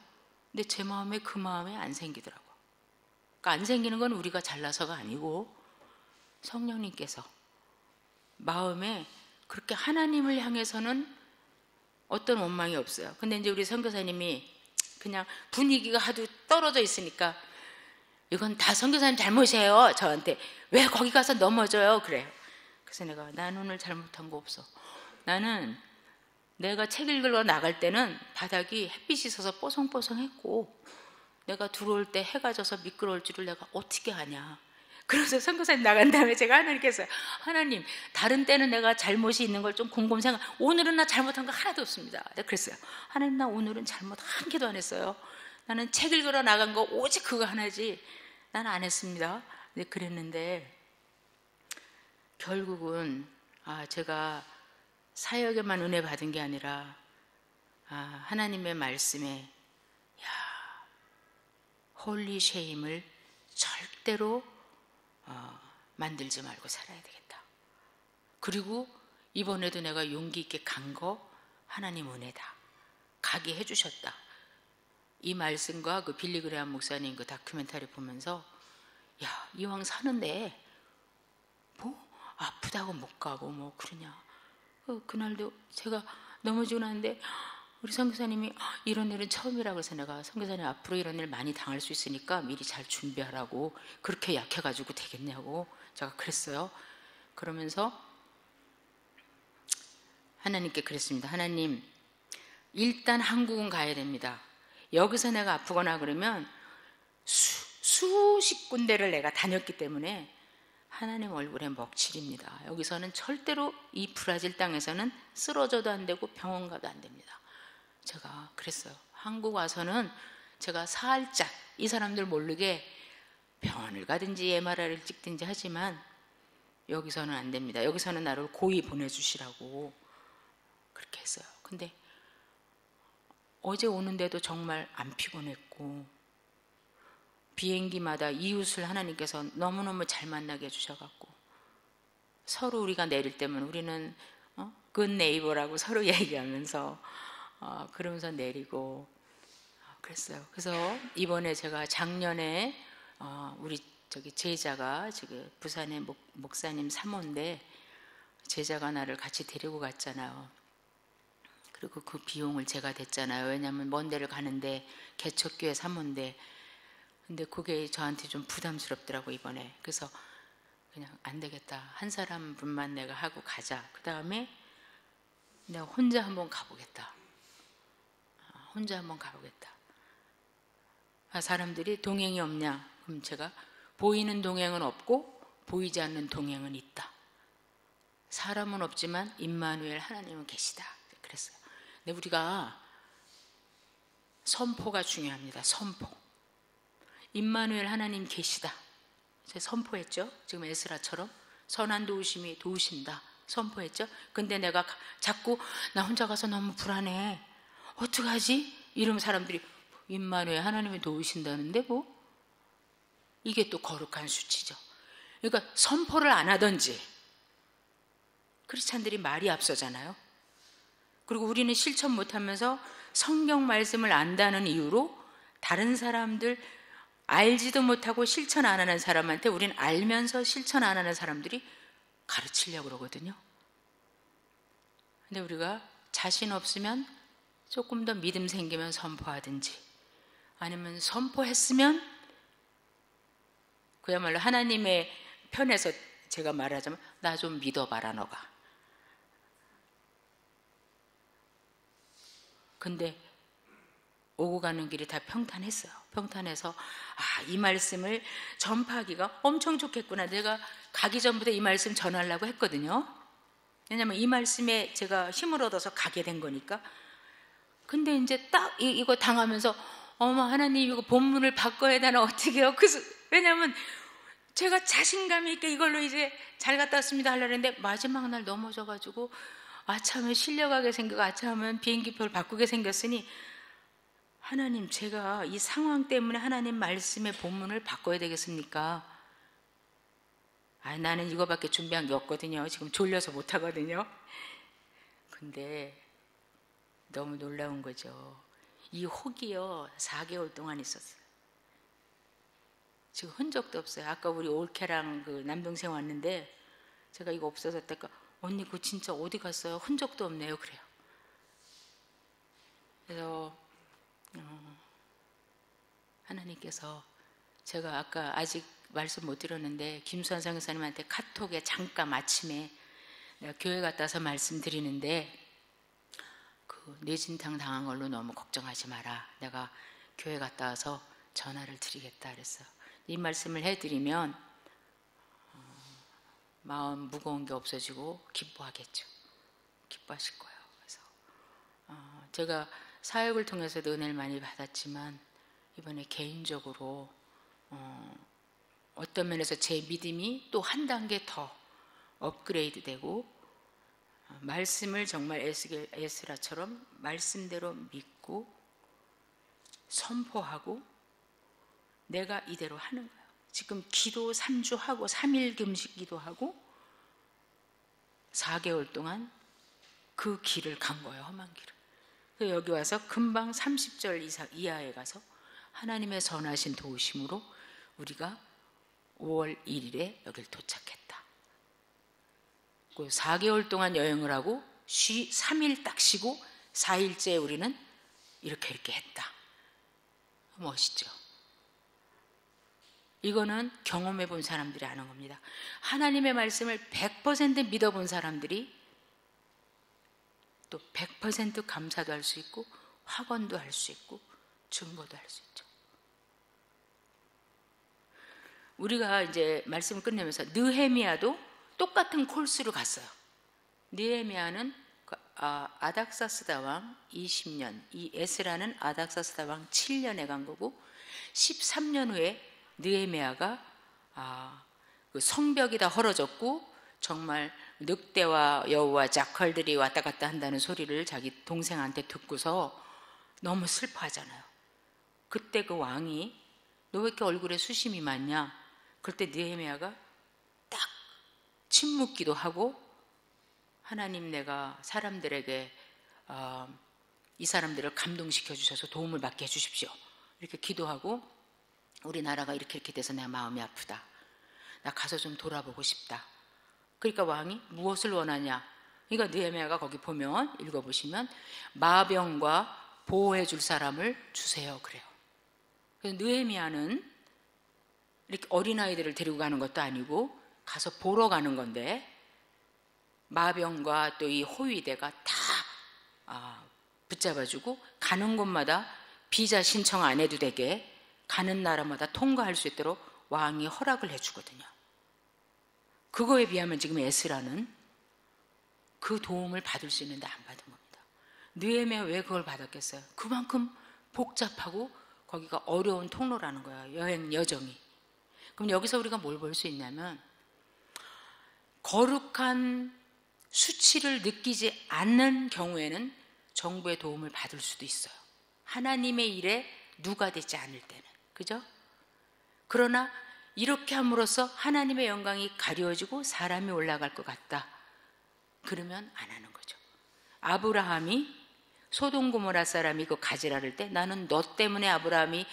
근데 제 마음에 그 마음에 안 생기더라고요. 그러니까 안 생기는 건 우리가 잘나서가 아니고 성령님께서 마음에 그렇게 하나님을 향해서는 어떤 원망이 없어요. 근데 이제 우리 선교사님이 그냥 분위기가 하도 떨어져 있으니까 이건 다 선교사님 잘못이에요. 저한테 왜 거기 가서 넘어져요? 그래요. 그래서 내가 난 오늘 잘못한 거 없어. 나는 내가 책 읽으러 나갈 때는 바닥이 햇빛이 있어서 뽀송뽀송했고 내가 들어올 때 해가 져서 미끄러울 줄을 내가 어떻게 아냐. 그래서 선교사님 나간 다음에 제가 하나님께서 하나님 다른 때는 내가 잘못이 있는 걸 좀 곰곰 생각 오늘은 나 잘못한 거 하나도 없습니다. 내가 그랬어요. 하나님 나 오늘은 잘못 한 개도 안 했어요. 나는 책 읽으러 나간 거 오직 그거 하나지 나는 안 했습니다. 근데 그랬는데 결국은 제가 사역에만 은혜 받은 게 아니라 하나님의 말씀에 홀리 쉐임을 절대로 만들지 말고 살아야 되겠다. 그리고 이번에도 내가 용기 있게 간 거 하나님 은혜다. 가게 해주셨다. 이 말씀과 그 빌리 그레함 목사님 그 다큐멘터리 보면서 야 이왕 사는데 뭐 아프다고 못 가고 뭐 그러냐. 그날도 제가 넘어지고 나는데 우리 선교사님이 이런 일은 처음이라고 해서 내가 선교사님 앞으로 이런 일 많이 당할 수 있으니까 미리 잘 준비하라고 그렇게 약해가지고 되겠냐고 제가 그랬어요. 그러면서 하나님께 그랬습니다. 하나님 일단 한국은 가야 됩니다. 여기서 내가 아프거나 그러면 수십 군데를 내가 다녔기 때문에 하나님 얼굴에 먹칠입니다. 여기서는 절대로 이 브라질 땅에서는 쓰러져도 안 되고 병원 가도 안 됩니다. 제가 그랬어요. 한국 와서는 제가 살짝 이 사람들 모르게 병원을 가든지 MRI를 찍든지 하지만 여기서는 안 됩니다. 여기서는 나를 고이 보내주시라고 그렇게 했어요. 근데 어제 오는데도 정말 안 피곤했고 비행기마다 이웃을 하나님께서 너무너무 잘 만나게 해주셔갖고 서로 우리가 내릴 때면 우리는 good neighbor라고 서로 얘기하면서 그러면서 내리고 그랬어요. 그래서 이번에 제가 작년에 우리 제자가 지금 부산의 목사님 사모인데 제자가 나를 같이 데리고 갔잖아요. 그리고 그 비용을 제가 댔잖아요. 왜냐하면 먼 데를 가는데 개척교회 사모인데 근데 그게 저한테 좀 부담스럽더라고 이번에. 그래서 그냥 안 되겠다. 한 사람분만 내가 하고 가자. 그 다음에 내가 혼자 한번 가보겠다. 혼자 한번 가보겠다. 사람들이 동행이 없냐? 그럼 제가 보이는 동행은 없고 보이지 않는 동행은 있다. 사람은 없지만 임마누엘 하나님은 계시다. 그랬어요. 근데 우리가 선포가 중요합니다. 선포. 임마누엘 하나님 계시다. 제가 선포했죠. 지금 에스라처럼 선한 도우심이 도우신다. 선포했죠. 근데 내가 자꾸 나 혼자 가서 너무 불안해. 어떡하지? 이러면 사람들이 임마누엘 하나님이 도우신다는데 뭐? 이게 또 거룩한 수치죠. 그러니까 선포를 안 하든지 크리스찬들이 말이 앞서잖아요. 그리고 우리는 실천 못하면서 성경 말씀을 안다는 이유로 다른 사람들 알지도 못하고 실천 안 하는 사람한테 우리는 알면서 실천 안 하는 사람들이 가르치려고 그러거든요. 근데 우리가 자신 없으면 조금 더 믿음 생기면 선포하든지 아니면 선포했으면 그야말로 하나님의 편에서 제가 말하자면 나 좀 믿어봐라 너가. 근데 오고 가는 길이 다 평탄했어요. 평탄해서 이 말씀을 전파하기가 엄청 좋겠구나. 내가 가기 전부터 이 말씀 전하려고 했거든요. 왜냐면 이 말씀에 제가 힘을 얻어서 가게 된 거니까. 근데 이제 딱 이거 당하면서 어머 하나님 이거 본문을 바꿔야 되나 어떻게 해요? 그래서 왜냐면 제가 자신감 있게 이걸로 이제 잘 갔다 왔습니다 하려고 했는데 마지막 날 넘어져가지고 아차하면 실려가게 생기고 아차하면 비행기표를 바꾸게 생겼으니 하나님 제가 이 상황 때문에 하나님 말씀의 본문을 바꿔야 되겠습니까? 나는 이거밖에 준비한 게 없거든요. 지금 졸려서 못하거든요. 근데 너무 놀라운 거죠. 이 혹이요 4개월 동안 있었어요. 지금 흔적도 없어요. 아까 우리 올케랑 그 남동생 왔는데 제가 이거 없어졌다니까 언니 그거 진짜 어디 갔어요? 흔적도 없네요. 그래요. 그래서 하나님께서 제가 아까 아직 말씀 못 드렸는데 김수환 선교사님한테 카톡에 잠깐 아침에 내가 교회 갔다 와서 말씀드리는데 그 뇌진탕 당한 걸로 너무 걱정하지 마라. 내가 교회 갔다 와서 전화를 드리겠다 그랬어요. 이 말씀을 해드리면 마음 무거운 게 없어지고 기뻐하겠죠. 기뻐하실 거예요. 그래서 제가 사역을 통해서도 은혜를 많이 받았지만 이번에 개인적으로 어떤 면에서 제 믿음이 또 한 단계 더 업그레이드 되고 말씀을 정말 에스라처럼 말씀대로 믿고 선포하고 내가 이대로 하는 거예요. 지금 기도 3주 하고 3일 금식 기도하고 4개월 동안 그 길을 간 거예요. 험한 길을. 그래서 여기 와서 금방 30절 이하에 가서 하나님의 선하신 도우심으로 우리가 5월 1일에 여길 도착했다. 4개월 동안 여행을 하고 3일 딱 쉬고 4일째 우리는 이렇게 했다. 멋있죠? 이거는 경험해 본 사람들이 아는 겁니다. 하나님의 말씀을 100% 믿어본 사람들이 또 100% 감사도 할 수 있고 확언도 할 수 있고 증거도 할 수 있죠. 우리가 이제 말씀을 끝내면서 느헤미야도 똑같은 코스로 갔어요. 느헤미야는 아닥사스다 왕 20년, 이 에스라는 아닥사스다 왕 7년에 간 거고 13년 후에 느헤미야가 그 성벽이 다 헐어졌고 정말 늑대와 여우와 자컬들이 왔다 갔다 한다는 소리를 자기 동생한테 듣고서 너무 슬퍼하잖아요. 그때 그 왕이 너 왜 이렇게 얼굴에 수심이 많냐? 그때 느헤미야가 딱 침묵기도 하고 하나님 내가 사람들에게 이 사람들을 감동시켜 주셔서 도움을 받게 해주십시오. 이렇게 기도하고 우리나라가 이렇게 돼서 내가 마음이 아프다. 나 가서 좀 돌아보고 싶다. 그러니까 왕이 무엇을 원하냐? 그러니까 느헤미야가 거기 보면 읽어보시면 마병과 보호해 줄 사람을 주세요. 그래요. 그래서 느헤미야는 이렇게 어린아이들을 데리고 가는 것도 아니고 가서 보러 가는 건데 마병과 또 이 호위대가 다 붙잡아주고 가는 곳마다 비자 신청 안 해도 되게 가는 나라마다 통과할 수 있도록 왕이 허락을 해주거든요. 그거에 비하면 지금 에스라는 그 도움을 받을 수 있는데 안 받은 겁니다. 느헤미야 왜 그걸 받았겠어요? 그만큼 복잡하고 거기가 어려운 통로라는 거예요. 여행 여정이. 그럼 여기서 우리가 뭘 볼 수 있냐면 거룩한 수치를 느끼지 않는 경우에는 정부의 도움을 받을 수도 있어요. 하나님의 일에 누가 되지 않을 때는. 그죠? 그러나 이렇게 함으로써 하나님의 영광이 가려지고 사람이 올라갈 것 같다. 그러면 안 하는 거죠. 아브라함이 소돔 고모라 사람이 그 가지라를 때 나는 너 때문에 아브라함이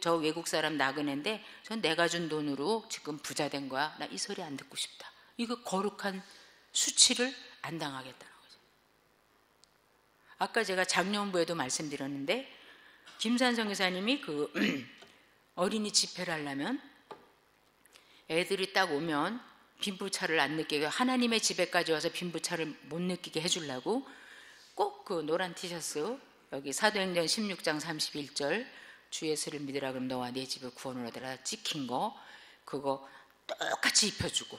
저 외국 사람 나그네인데 전 내가 준 돈으로 지금 부자 된 거야. 나 이 소리 안 듣고 싶다. 이거 거룩한 수치를 안 당하겠다는 거죠. 아까 제가 작년부에도 말씀드렸는데 김산성 교사님이 그 어린이 집회를 하려면 애들이 딱 오면 빈부차를 안 느끼게, 하나님의 집에까지 와서 빈부차를 못 느끼게 해주려고 꼭 그 노란 티셔츠, 여기 사도행전 16장 31절 주 예수를 믿으라 그럼 너와 네 집을 구원을 얻으라 찍힌 거, 그거 똑같이 입혀주고,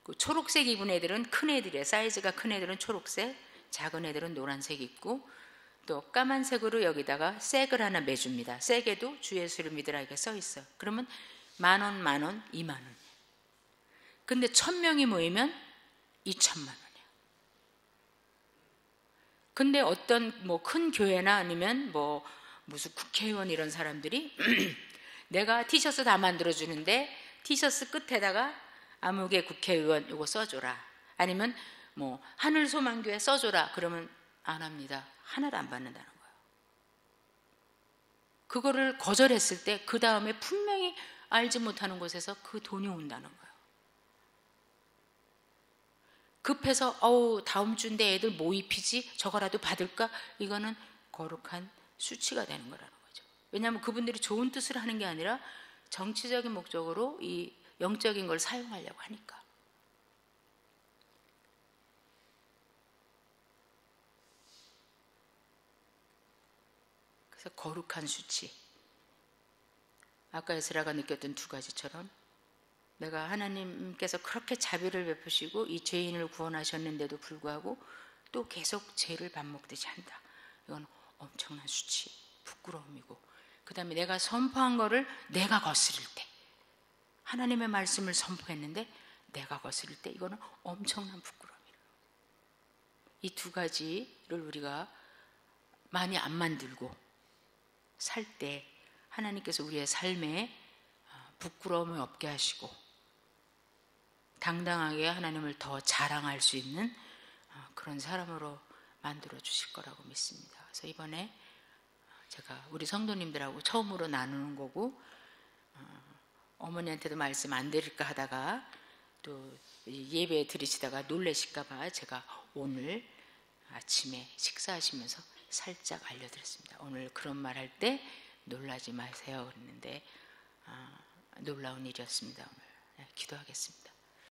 그 초록색 입은 애들은 큰 애들이에요. 사이즈가 큰 애들은 초록색, 작은 애들은 노란색 입고, 또 까만색으로 여기다가 색을 하나 매줍니다. 색에도 주 예수를 믿으라 이렇게 써 있어요. 그러면 10,000원, 10,000원, 20,000원. 근데 1,000명이 모이면 2,000만 원이에요. 근데 어떤 뭐 큰 교회나 아니면 뭐 무슨 국회의원 이런 사람들이 내가 티셔츠 다 만들어주는데 티셔츠 끝에다가 아무개 국회의원 이거 써줘라, 아니면 뭐 하늘소망교회 써줘라, 그러면 안 합니다. 하나도 안 받는다는 거예요. 그거를 거절했을 때 그 다음에 분명히 알지 못하는 곳에서 그 돈이 온다는 거예요. 급해서 다음 주인데 애들 뭐 입히지? 저거라도 받을까? 이거는 거룩한 수치가 되는 거라는 거죠. 왜냐하면 그분들이 좋은 뜻을 하는 게 아니라 정치적인 목적으로 이 영적인 걸 사용하려고 하니까. 그래서 거룩한 수치, 아까 에스라가 느꼈던 두 가지처럼 내가 하나님께서 그렇게 자비를 베푸시고 이 죄인을 구원하셨는데도 불구하고 또 계속 죄를 밥 먹듯이 한다. 이건 엄청난 수치, 부끄러움이고, 그 다음에 내가 선포한 거를 내가 거스릴 때, 하나님의 말씀을 선포했는데 내가 거스릴 때 이거는 엄청난 부끄러움이에요. 이 두 가지를 우리가 많이 안 만들고 살 때 하나님께서 우리의 삶에 부끄러움을 없게 하시고 당당하게 하나님을 더 자랑할 수 있는 그런 사람으로 만들어 주실 거라고 믿습니다. 그래서 이번에 제가 우리 성도님들하고 처음으로 나누는 거고, 어머니한테도 말씀 안 드릴까 하다가 또 예배 드리시다가 놀라실까 봐 제가 오늘 아침에 식사하시면서 살짝 알려드렸습니다. 오늘 그런 말 할 때 놀라지 마세요 그랬는데 놀라운 일이었습니다. 오늘 기도하겠습니다.